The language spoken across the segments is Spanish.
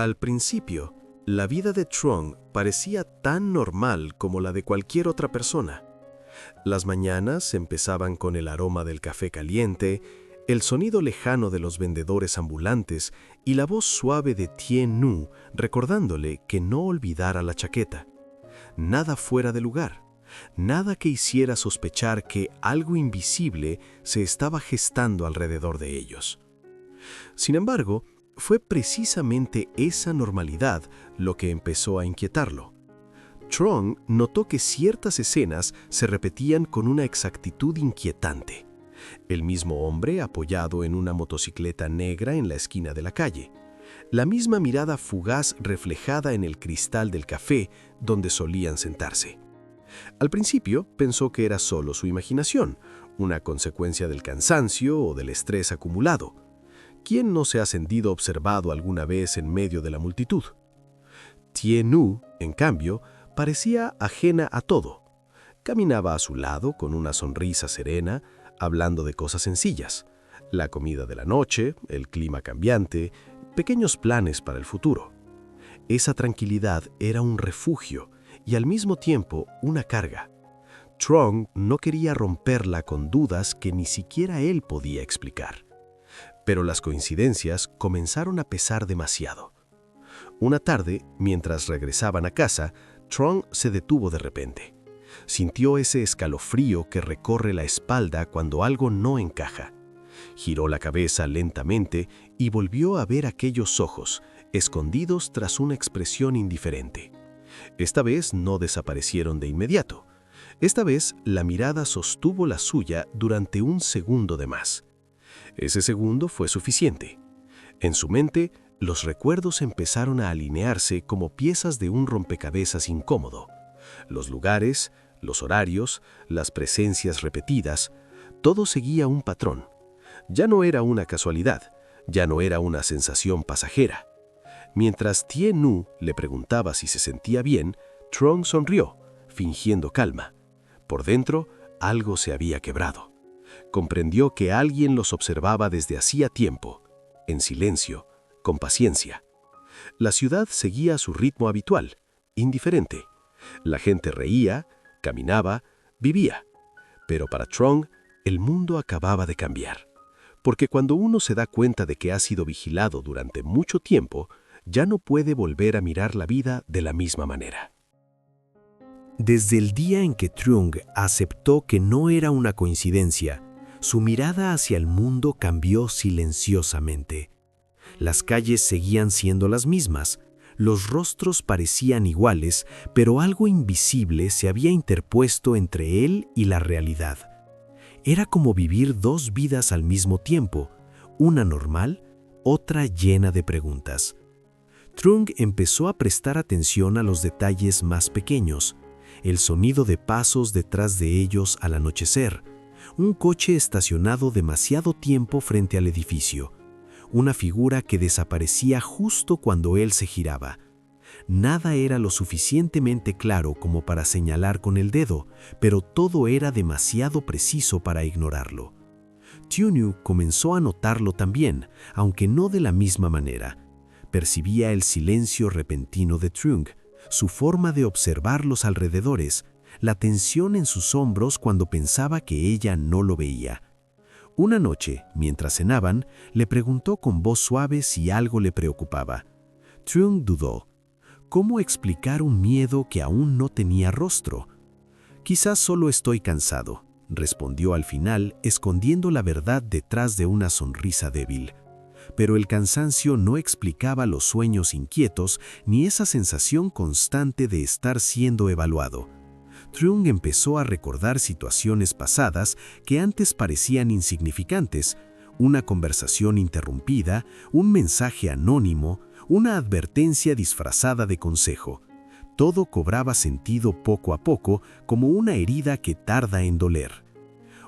Al principio, la vida de Trung parecía tan normal como la de cualquier otra persona. Las mañanas empezaban con el aroma del café caliente, el sonido lejano de los vendedores ambulantes y la voz suave de Tien Nu recordándole que no olvidara la chaqueta. Nada fuera de lugar, nada que hiciera sospechar que algo invisible se estaba gestando alrededor de ellos. Sin embargo, fue precisamente esa normalidad lo que empezó a inquietarlo. Trung notó que ciertas escenas se repetían con una exactitud inquietante. El mismo hombre apoyado en una motocicleta negra en la esquina de la calle. La misma mirada fugaz reflejada en el cristal del café donde solían sentarse. Al principio pensó que era solo su imaginación, una consecuencia del cansancio o del estrés acumulado. ¿Quién no se ha sentido observado alguna vez en medio de la multitud? Tien Nu, en cambio, parecía ajena a todo. Caminaba a su lado con una sonrisa serena, hablando de cosas sencillas. La comida de la noche, el clima cambiante, pequeños planes para el futuro. Esa tranquilidad era un refugio y al mismo tiempo una carga. Trung no quería romperla con dudas que ni siquiera él podía explicar. Pero las coincidencias comenzaron a pesar demasiado. Una tarde, mientras regresaban a casa, Trung se detuvo de repente. Sintió ese escalofrío que recorre la espalda cuando algo no encaja. Giró la cabeza lentamente y volvió a ver aquellos ojos, escondidos tras una expresión indiferente. Esta vez no desaparecieron de inmediato. Esta vez la mirada sostuvo la suya durante un segundo de más. Ese segundo fue suficiente. En su mente, los recuerdos empezaron a alinearse como piezas de un rompecabezas incómodo. Los lugares, los horarios, las presencias repetidas, todo seguía un patrón. Ya no era una casualidad, ya no era una sensación pasajera. Mientras Tien Nu le preguntaba si se sentía bien, Trung sonrió, fingiendo calma. Por dentro, algo se había quebrado. Comprendió que alguien los observaba desde hacía tiempo, en silencio, con paciencia. La ciudad seguía su ritmo habitual, indiferente. La gente reía, caminaba, vivía. Pero para Trung, el mundo acababa de cambiar. Porque cuando uno se da cuenta de que ha sido vigilado durante mucho tiempo, ya no puede volver a mirar la vida de la misma manera. Desde el día en que Trung aceptó que no era una coincidencia, su mirada hacia el mundo cambió silenciosamente. Las calles seguían siendo las mismas, los rostros parecían iguales, pero algo invisible se había interpuesto entre él y la realidad. Era como vivir dos vidas al mismo tiempo, una normal, otra llena de preguntas. Trung empezó a prestar atención a los detalles más pequeños, el sonido de pasos detrás de ellos al anochecer, un coche estacionado demasiado tiempo frente al edificio, una figura que desaparecía justo cuando él se giraba. Nada era lo suficientemente claro como para señalar con el dedo, pero todo era demasiado preciso para ignorarlo. Tien Nu comenzó a notarlo también, aunque no de la misma manera. Percibía el silencio repentino de Trung, su forma de observar los alrededores, la tensión en sus hombros cuando pensaba que ella no lo veía. Una noche, mientras cenaban, le preguntó con voz suave si algo le preocupaba. Trung dudó. ¿Cómo explicar un miedo que aún no tenía rostro? Quizás solo estoy cansado, respondió al final, escondiendo la verdad detrás de una sonrisa débil. Pero el cansancio no explicaba los sueños inquietos ni esa sensación constante de estar siendo evaluado. Trung empezó a recordar situaciones pasadas que antes parecían insignificantes, una conversación interrumpida, un mensaje anónimo, una advertencia disfrazada de consejo. Todo cobraba sentido poco a poco, como una herida que tarda en doler.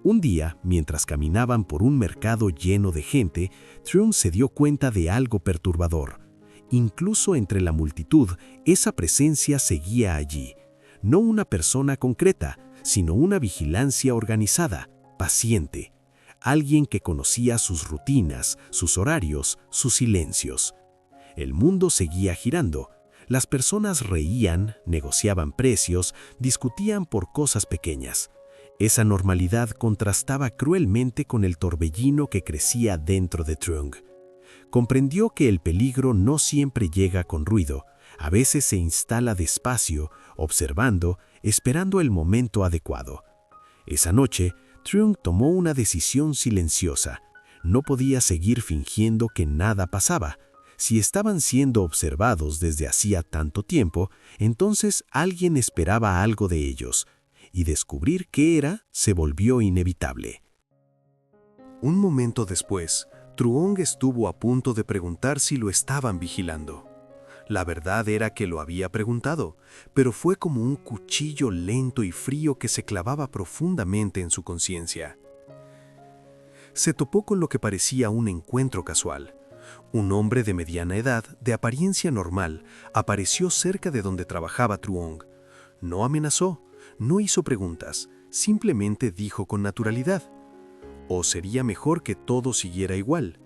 Un día, mientras caminaban por un mercado lleno de gente, Trung se dio cuenta de algo perturbador. Incluso entre la multitud, esa presencia seguía allí. No una persona concreta, sino una vigilancia organizada, paciente. Alguien que conocía sus rutinas, sus horarios, sus silencios. El mundo seguía girando. Las personas reían, negociaban precios, discutían por cosas pequeñas. Esa normalidad contrastaba cruelmente con el torbellino que crecía dentro de Trung. Comprendió que el peligro no siempre llega con ruido, a veces se instala despacio, observando, esperando el momento adecuado. Esa noche, Trung tomó una decisión silenciosa. No podía seguir fingiendo que nada pasaba. Si estaban siendo observados desde hacía tanto tiempo, entonces alguien esperaba algo de ellos, y descubrir qué era se volvió inevitable. Un momento después, Truong estuvo a punto de preguntar si lo estaban vigilando. La verdad era que lo había preguntado, pero fue como un cuchillo lento y frío que se clavaba profundamente en su conciencia. Se topó con lo que parecía un encuentro casual. Un hombre de mediana edad, de apariencia normal, apareció cerca de donde trabajaba Truong. No amenazó, no hizo preguntas, simplemente dijo con naturalidad: «¿O sería mejor que todo siguiera igual?».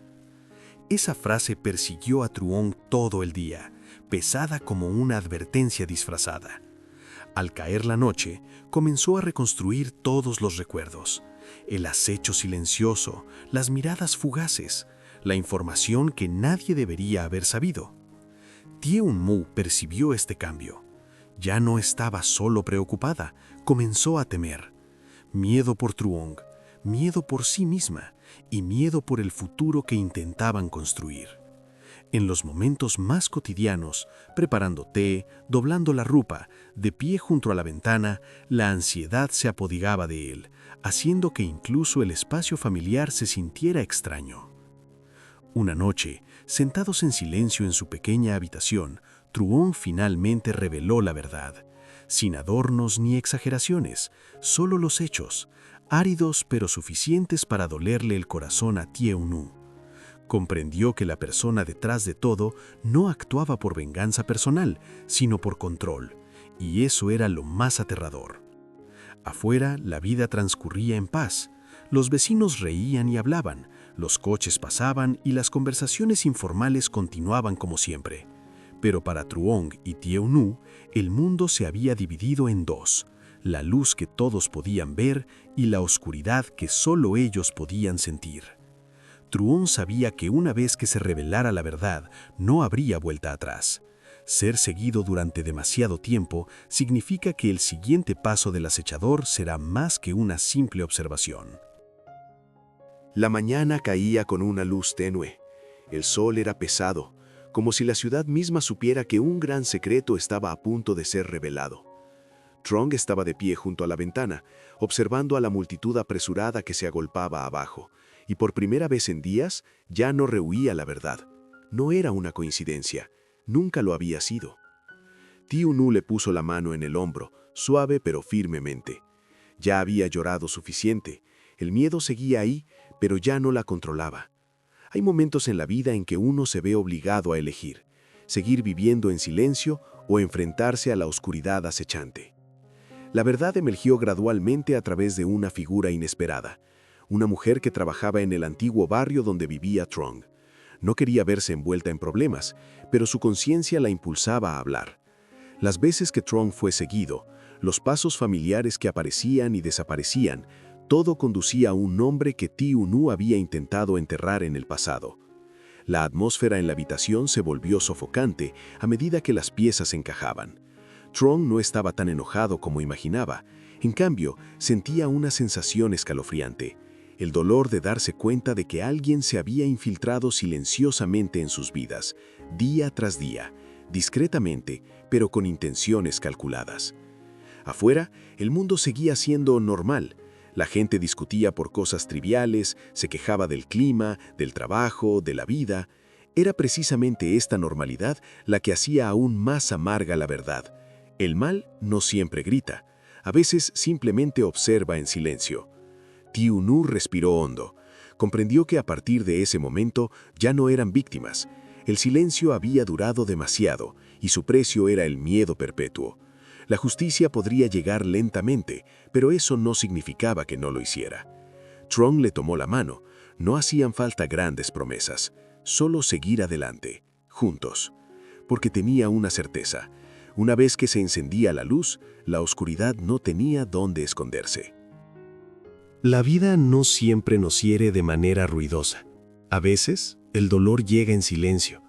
Esa frase persiguió a Truong todo el día, pesada como una advertencia disfrazada. Al caer la noche, comenzó a reconstruir todos los recuerdos: el acecho silencioso, las miradas fugaces, la información que nadie debería haber sabido. Tie-un-mu percibió este cambio. Ya no estaba solo preocupada, comenzó a temer. Miedo por Truong, miedo por sí misma y miedo por el futuro que intentaban construir. En los momentos más cotidianos, preparando té, doblando la ropa, de pie junto a la ventana, la ansiedad se apoderaba de él, haciendo que incluso el espacio familiar se sintiera extraño. Una noche, sentados en silencio en su pequeña habitación, Truong finalmente reveló la verdad, sin adornos ni exageraciones, solo los hechos, áridos pero suficientes para dolerle el corazón a Tie-un-mu. Comprendió que la persona detrás de todo no actuaba por venganza personal, sino por control, y eso era lo más aterrador. Afuera, la vida transcurría en paz. Los vecinos reían y hablaban, los coches pasaban y las conversaciones informales continuaban como siempre. Pero para Truong y Tie-un-mu, el mundo se había dividido en dos: la luz que todos podían ver y la oscuridad que solo ellos podían sentir. Truong sabía que una vez que se revelara la verdad, no habría vuelta atrás. Ser seguido durante demasiado tiempo significa que el siguiente paso del acechador será más que una simple observación. La mañana caía con una luz tenue. El sol era pesado, como si la ciudad misma supiera que un gran secreto estaba a punto de ser revelado. Truong estaba de pie junto a la ventana, observando a la multitud apresurada que se agolpaba abajo, y por primera vez en días ya no rehuía la verdad. No era una coincidencia, nunca lo había sido. Tie-un-mu le puso la mano en el hombro, suave pero firmemente. Ya había llorado suficiente, el miedo seguía ahí, pero ya no la controlaba. Hay momentos en la vida en que uno se ve obligado a elegir: seguir viviendo en silencio o enfrentarse a la oscuridad acechante. La verdad emergió gradualmente a través de una figura inesperada, una mujer que trabajaba en el antiguo barrio donde vivía Truong. No quería verse envuelta en problemas, pero su conciencia la impulsaba a hablar. Las veces que Truong fue seguido, los pasos familiares que aparecían y desaparecían, todo conducía a un nombre que Tie-un-mu había intentado enterrar en el pasado. La atmósfera en la habitación se volvió sofocante a medida que las piezas encajaban. Truong no estaba tan enojado como imaginaba. En cambio, sentía una sensación escalofriante: el dolor de darse cuenta de que alguien se había infiltrado silenciosamente en sus vidas, día tras día, discretamente, pero con intenciones calculadas. Afuera, el mundo seguía siendo normal. La gente discutía por cosas triviales, se quejaba del clima, del trabajo, de la vida. Era precisamente esta normalidad la que hacía aún más amarga la verdad. El mal no siempre grita, a veces simplemente observa en silencio. Tie-un-mu respiró hondo. Comprendió que a partir de ese momento ya no eran víctimas. El silencio había durado demasiado y su precio era el miedo perpetuo. La justicia podría llegar lentamente, pero eso no significaba que no lo hiciera. Truong le tomó la mano. No hacían falta grandes promesas, solo seguir adelante, juntos, porque tenía una certeza. Una vez que se encendía la luz, la oscuridad no tenía dónde esconderse. La vida no siempre nos hiere de manera ruidosa. A veces, el dolor llega en silencio,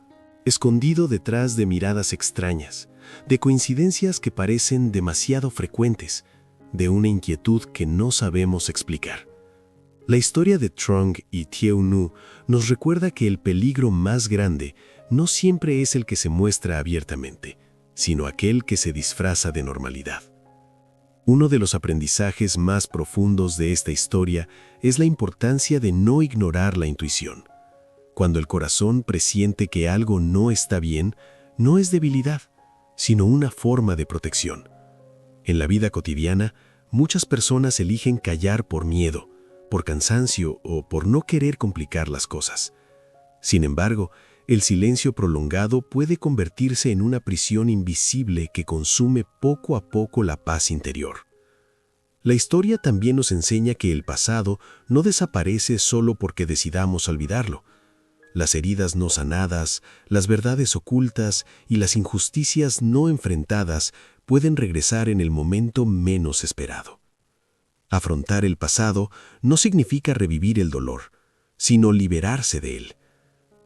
escondido detrás de miradas extrañas, de coincidencias que parecen demasiado frecuentes, de una inquietud que no sabemos explicar. La historia de Trong y Thieu Nu nos recuerda que el peligro más grande no siempre es el que se muestra abiertamente, sino aquel que se disfraza de normalidad. Uno de los aprendizajes más profundos de esta historia es la importancia de no ignorar la intuición. Cuando el corazón presiente que algo no está bien, no es debilidad, sino una forma de protección. En la vida cotidiana, muchas personas eligen callar por miedo, por cansancio o por no querer complicar las cosas. Sin embargo, el silencio prolongado puede convertirse en una prisión invisible que consume poco a poco la paz interior. La historia también nos enseña que el pasado no desaparece solo porque decidamos olvidarlo. Las heridas no sanadas, las verdades ocultas y las injusticias no enfrentadas pueden regresar en el momento menos esperado. Afrontar el pasado no significa revivir el dolor, sino liberarse de él.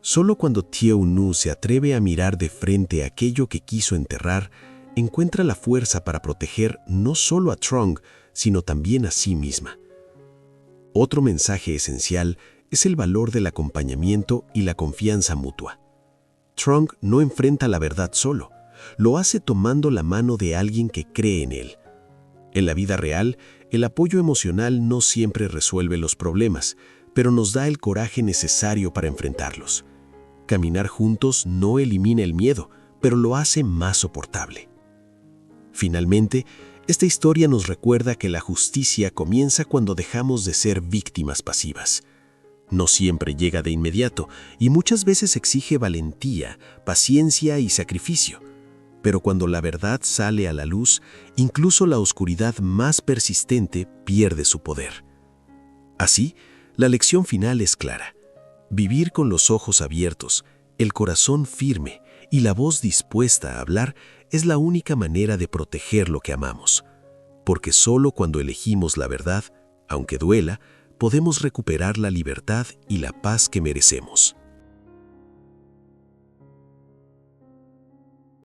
Solo cuando Thieu Nu se atreve a mirar de frente aquello que quiso enterrar, encuentra la fuerza para proteger no solo a Trong, sino también a sí misma. Otro mensaje esencial es el valor del acompañamiento y la confianza mutua. Trong no enfrenta la verdad solo, lo hace tomando la mano de alguien que cree en él. En la vida real, el apoyo emocional no siempre resuelve los problemas, pero nos da el coraje necesario para enfrentarlos. Caminar juntos no elimina el miedo, pero lo hace más soportable. Finalmente, esta historia nos recuerda que la justicia comienza cuando dejamos de ser víctimas pasivas. No siempre llega de inmediato y muchas veces exige valentía, paciencia y sacrificio. Pero cuando la verdad sale a la luz, incluso la oscuridad más persistente pierde su poder. Así, la lección final es clara. Vivir con los ojos abiertos, el corazón firme y la voz dispuesta a hablar es la única manera de proteger lo que amamos. Porque solo cuando elegimos la verdad, aunque duela, podemos recuperar la libertad y la paz que merecemos.